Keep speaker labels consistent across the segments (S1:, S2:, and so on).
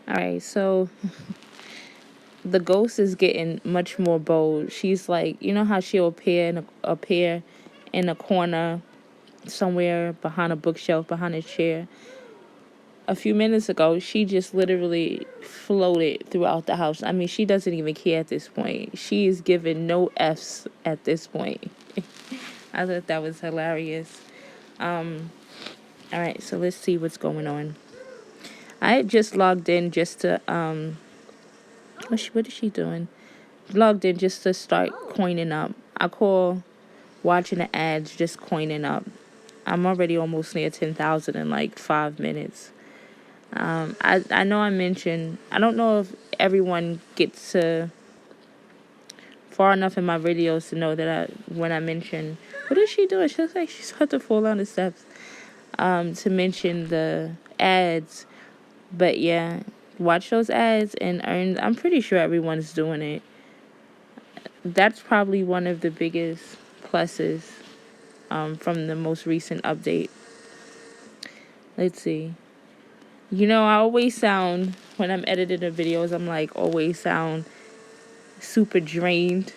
S1: All right, so the ghost is getting much more bold. She's like, you know how she'll appear in a corner somewhere behind a bookshelf, behind a chair. A few minutes ago, she just literally floated throughout the house. I mean, she doesn't even care at this point. She is giving no F's at this point. I thought that was hilarious. All right, so let's see what's going on. I had just logged in just to what is she doing? Logged in just to start coining up. I call watching the ads just coining up. I'm already almost near 10,000 in like 5 minutes. I know I mentioned, I don't know if everyone gets to far enough in my videos to know that when I mention, what is she doing? She looks like she's about to fall down the steps. To mention the ads. But yeah, watch those ads and earn. I'm pretty sure everyone's doing it. That's probably one of the biggest pluses from the most recent update. Let's see. You know, I always sound, when I'm editing the videos, I'm like, always sound super drained.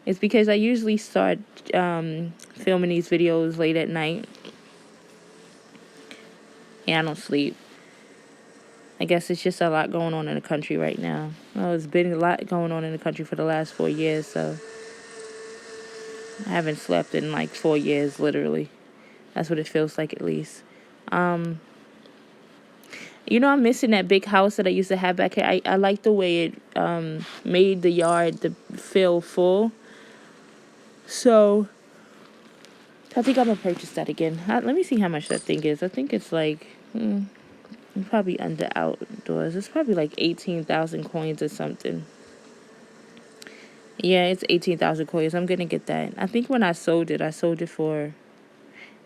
S1: It's because I usually start filming these videos late at night. And I don't sleep. I guess it's just a lot going on in the country right now. Well, it's been a lot going on in the country for the last 4 years, so I haven't slept in like 4 years, literally. That's what it feels like, at least. You know, I'm missing that big house that I used to have back here. I like the way it made the yard feel full. So I think I'm gonna purchase that again. Let me see how much that thing is. I think it's like probably under outdoors. It's probably like 18,000 coins or something. Yeah, it's 18,000 coins. I'm gonna get that. I think when I sold it for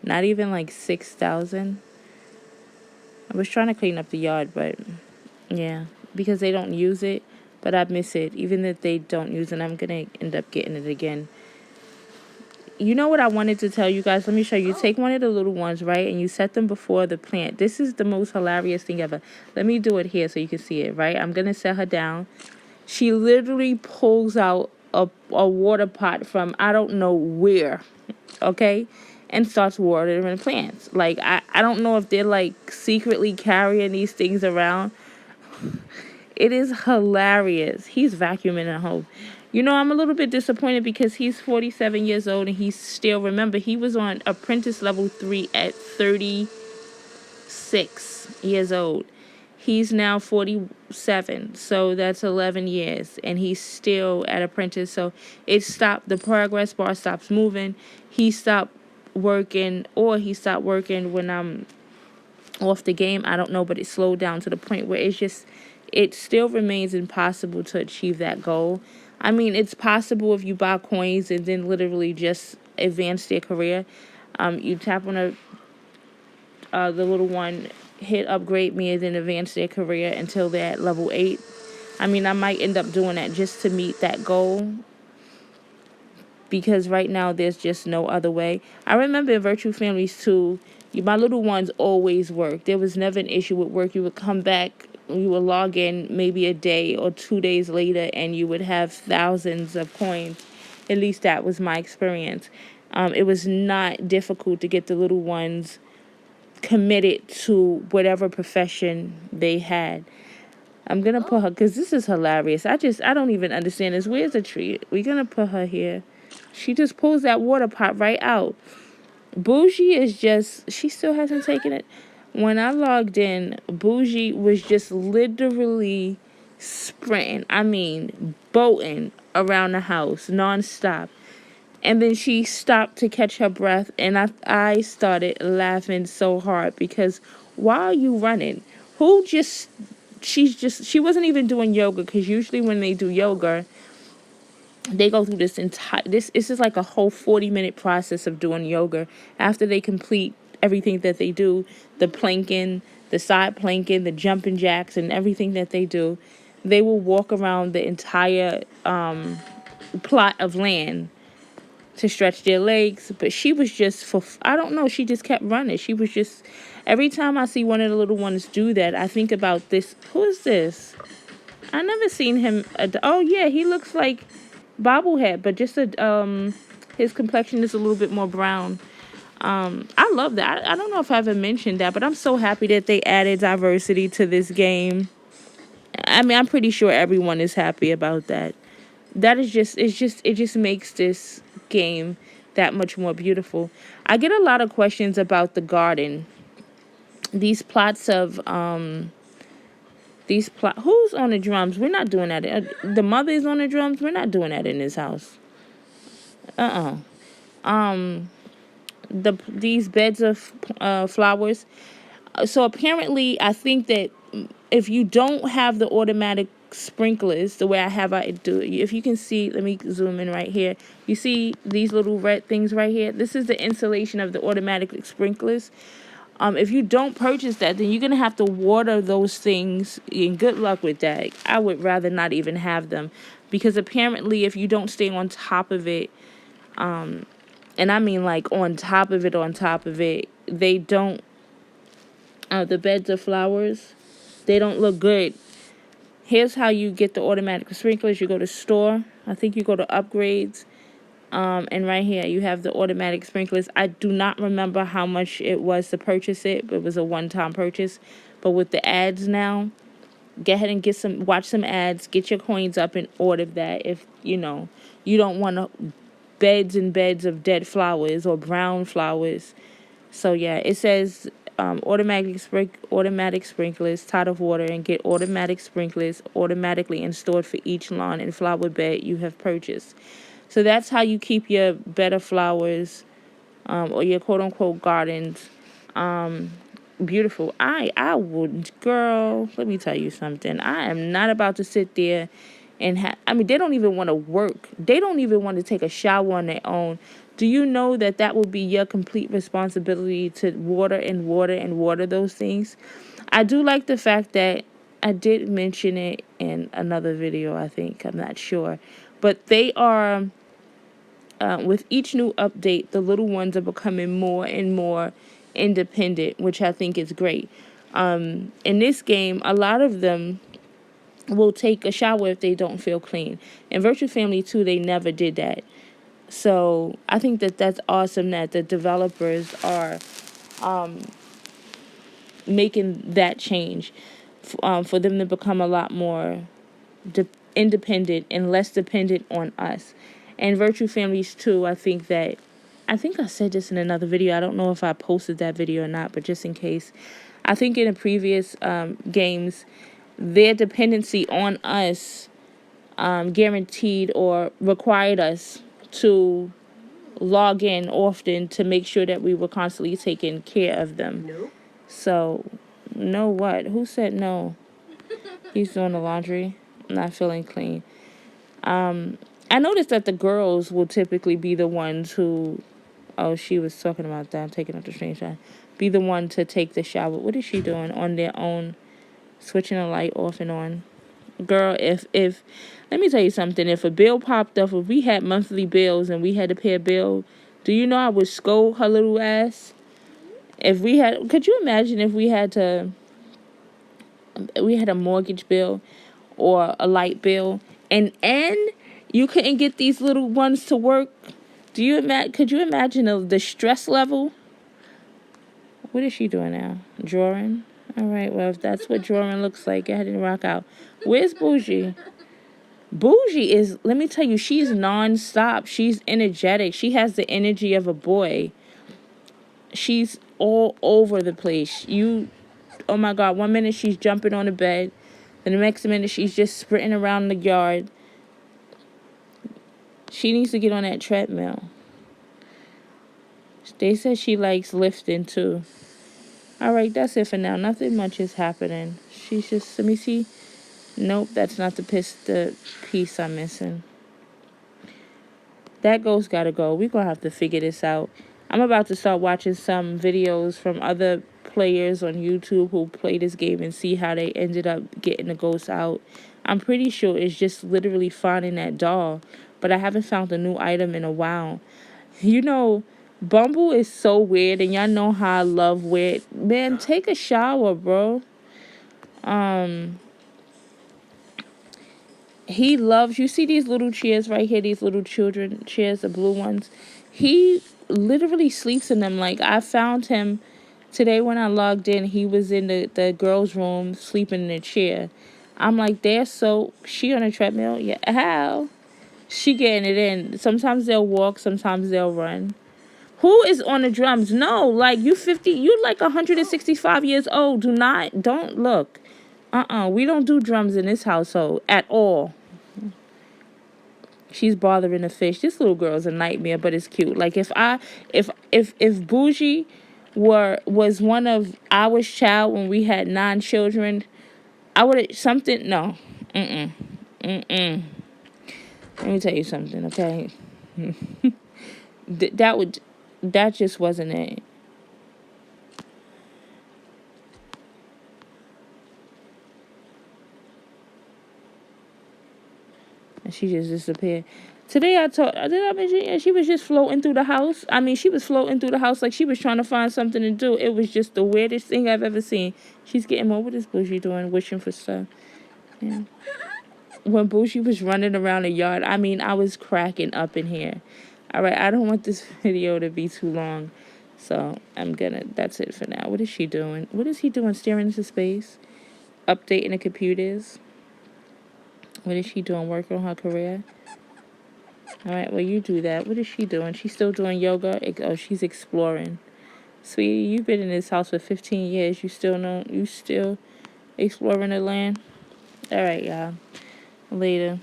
S1: not even like 6,000. I was trying to clean up the yard, but yeah, because they don't use it, but I miss it. Even if they don't use it, I'm gonna end up getting it again. You know what I wanted to tell you guys? Let me show you. Take one of the little ones, right? And you set them before the plant. This is the most hilarious thing ever. Let me do it here so you can see it, right? I'm going to set her down. She literally pulls out a water pot from I don't know where, okay? And starts watering the plants. Like, I don't know if they're, like, secretly carrying these things around. It is hilarious. He's vacuuming at home. You know, I'm a little bit disappointed because he's 47 years old and he's still, remember, he was on apprentice level 3 at 36 years old. He's now 47, so that's 11 years, and he's still at apprentice. So it stopped, the progress bar stops moving. He stopped working, or he stopped working when I'm off the game. I don't know, but it slowed down to the point where it still remains impossible to achieve that goal. I mean, it's possible if you buy coins and then literally just advance their career. You tap on the little one, hit upgrade me, and then advance their career until they're at level 8. I mean, I might end up doing that just to meet that goal, because right now there's just no other way. I remember in Virtual Families 2, my little ones always worked. There was never an issue with work. You would come back, you would log in maybe a day or 2 days later, and you would have thousands of coins. At least that was my experience. It was not difficult to get the little ones committed to whatever profession they had. I'm gonna put her, because this is hilarious. I don't even understand this. Where's the tree? We're gonna put her here. She just pulls that water pot right out. Bougie is just, she still hasn't taken it. When I logged in, Bougie was just literally sprinting. I mean, boating around the house nonstop. And then she stopped to catch her breath, and I started laughing so hard because why are you running? She wasn't even doing yoga, because usually when they do yoga, they go through this is like a whole 40-minute process of doing yoga. After they complete everything that they do, the planking, the side planking, the jumping jacks, and everything that they do, they will walk around the entire plot of land to stretch their legs. But she was just, I don't know, she just kept running. She was just, Every time I see one of the little ones do that, I think about this. Who is this? I never seen him. Oh yeah, he looks like Bobblehead, but just his complexion is a little bit more brown. I love that. I don't know if I ever mentioned that, but I'm so happy that they added diversity to this game. I mean, I'm pretty sure everyone is happy about that. That is just, it just makes this game that much more beautiful. I get a lot of questions about the garden. These plots of who's on the drums? We're not doing that. The mother is on the drums. We're not doing that in this house. Um these beds of flowers. So apparently, I think that if you don't have the automatic sprinklers the way I do it, if you can see, let me zoom in right here. You see these little red things right here? This is the installation of the automatic sprinklers. If you don't purchase that, then you're gonna have to water those things, and good luck with that. I would rather not even have them, because apparently, if you don't stay on top of it, and I mean like on top of it, they don't. The beds of flowers, they don't look good. Here's how you get the automatic sprinklers. You go to store. I think you go to upgrades. And right here you have the automatic sprinklers. I do not remember how much it was to purchase it, but it was a one-time purchase. But with the ads now, go ahead and watch some ads, get your coins up and order that. If you don't want beds and beds of dead flowers or brown flowers. So yeah, it says automatic sprinklers, tot of water, and get automatic sprinklers automatically installed for each lawn and flower bed you have purchased. So that's how you keep your better flowers, or your quote unquote gardens, beautiful. I would, girl, let me tell you something. I am not about to sit there and I mean, they don't even want to work. They don't even want to take a shower on their own. Do you know that will be your complete responsibility to water and water and water those things? I do like the fact that I did mention it in another video, I think. I'm not sure. But they are, with each new update, the little ones are becoming more and more independent, which I think is great. In this game, a lot of them will take a shower if they don't feel clean. In Virtual Family 2, they never did that. So I think that's awesome that the developers are making that change, for them to become a lot more independent and less dependent on us. And Virtual Families 2, I think I said this in another video. I don't know if I posted that video or not, but just in case. I think in the previous games, their dependency on us guaranteed or required us to log in often to make sure that we were constantly taking care of them.
S2: No.
S1: So, no what? Who said no? He's doing the laundry. Not feeling clean. I noticed that the girls will typically be the ones who... Oh, she was talking about that. I'm taking up the screenshot. Be the one to take the shower. What is she doing on their own? Switching the light off and on. Girl, if let me tell you something. If a bill popped up, if we had monthly bills and we had to pay a bill, do you know I would scold her little ass? If we had... Could you imagine if we had a mortgage bill or a light bill, and you couldn't get these little ones to work? Could you imagine the stress level? What is she doing now? Drawing? All right, well, if that's what drawing looks like, go ahead and rock out. Where's Bougie? Bougie is, let me tell you, she's non-stop. She's energetic. She has the energy of a boy. She's all over the place. Oh my God, one minute she's jumping on the bed. Then the next minute she's just sprinting around the yard. She needs to get on that treadmill. They said she likes lifting too. All right, that's it for now. Nothing much is happening. She's just, let me see. Nope, that's not the piece I'm missing. That ghost gotta go. We're gonna have to figure this out. I'm about to start watching some videos from other players on YouTube who play this game and see how they ended up getting the ghost out. I'm pretty sure it's just literally finding that doll, but I haven't found a new item in a while. You know, Bumble is so weird, and y'all know how I love weird. Man, take a shower, bro. Um, he loves. You see these little chairs right here? These little children chairs, the blue ones. He literally sleeps in them. Like I found him today when I logged in. He was in the girls' room sleeping in a chair. I'm like, they're so. She on a treadmill? Yeah. How? She getting it in. Sometimes they'll walk. Sometimes they'll run. Who is on the drums? No, like you 50, you like 165 years old. Don't look. We don't do drums in this household at all. She's bothering the fish. This little girl's a nightmare, but it's cute. Like if Bougie was one of our child when we had 9 children, I would have something. No, mm mm. Let me tell you something, okay? That just wasn't it. And she just disappeared. Today did I mention, yeah, she was just floating through the house. I mean, she was floating through the house like she was trying to find something to do. It was just the weirdest thing I've ever seen. She's getting more. What is Bougie doing? Wishing for stuff. Yeah. When Bougie was running around the yard, I mean, I was cracking up in here. All right, I don't want this video to be too long. So that's it for now. What is she doing? What is he doing? Staring into space? Updating the computers? What is she doing? Working on her career? All right, well, you do that. What is she doing? She's still doing yoga? Oh, she's exploring. Sweetie, you've been in this house for 15 years. You still exploring the land? All right, y'all. Later.